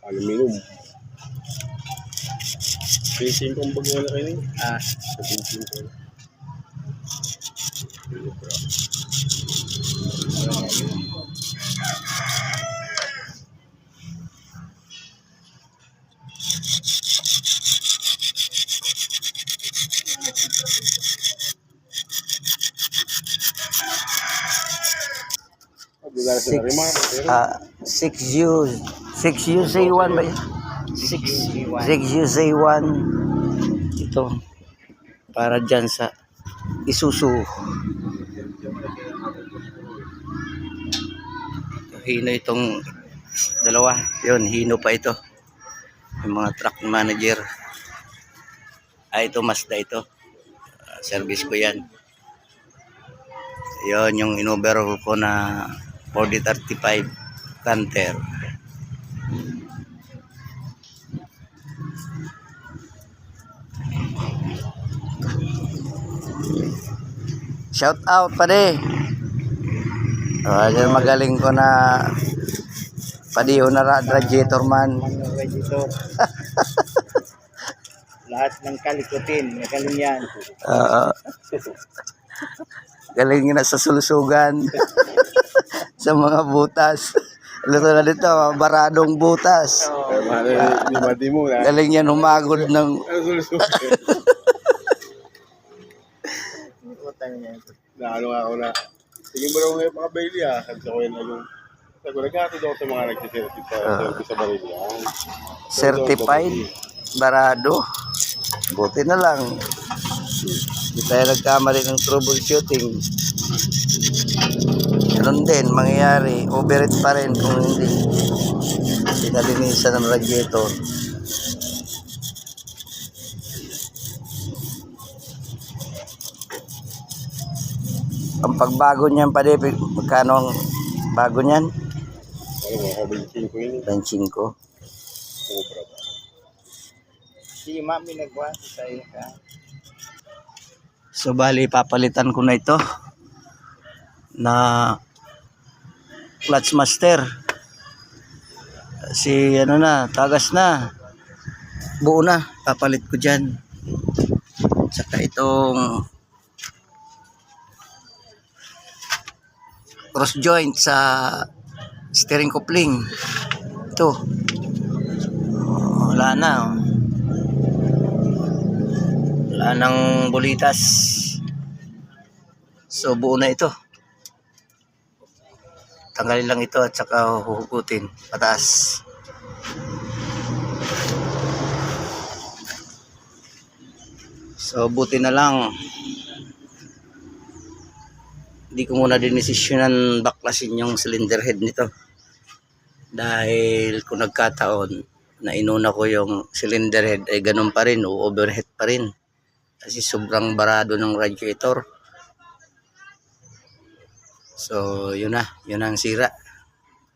Aluminum. Pinsin kong bago na kayo. Sa pinsin ko. Six U say one ba yun? 6 U say one. Ito para dyan sa Isuzu. Hino itong dalawa. Yun, hino pa ito. Yung mga truck manager. Ito Mazda ito. Service ko yan. Yun yung in-overhaul ko na 4035 Canter. Shout out pare. Yan magaling ko na padiho na radiator man. Lahat ng kalikutin, magaling yan. Galing na sa sulusugan. Sa mga butas. Luto na dito, baradong butas. Galing yan humagod ng Naano nga ako na. Sige mo raw ngayon mga Bailey Sabi ko yun na yung. Sabi ko, nagkatid ako sa mga nagsiservice sa Bailey certified barado. Buti na lang. Hindi tayo nagkamali ng troubleshooting. Ganun din, mangyayari. Overheat pa rin kung hindi nalinisan ng radiator. Ang pagbago niyan pa rin, magkano ang bago niyan? 25. Si Mami nagwa sa iyo ka. So bali papalitan ko na ito na clutch master. Si ano na, tagas na. Buo na, papalit ko diyan. Saka itong cross joint sa steering coupling. Ito. Wala na. Wala nang bulitas. So buo na ito. Tanggalin lang ito at saka huhugutin pataas. So buti na lang hindi ko muna dinesisyonan baklasin yung cylinder head nito. Dahil kung nagkataon na inuna ko yung cylinder head ay ganun pa rin o overheat pa rin. Kasi sobrang barado ng radiator. So yun ang sira.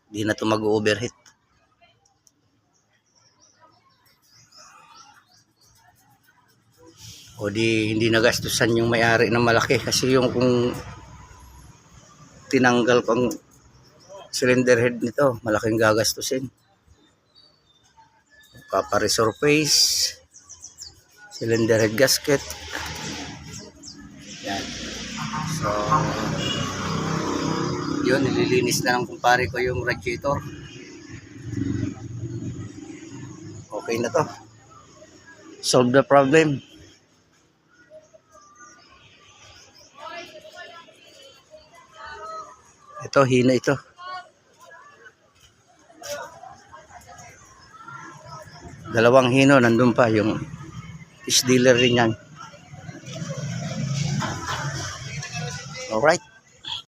Hindi na ito mag-overheat. O di hindi nagastusan yung may-ari ng malaki kasi yung kung tinanggal ko ang cylinder head nito, malaking gagastusin. Papa-resurface, cylinder head gasket. Yan. So yun, nililinis na lang kumpare ko yung radiator. Okay na to. Solve the problem. Ito, hina ito. Dalawang hino, nandun pa yung fish dealer rin yan. Alright.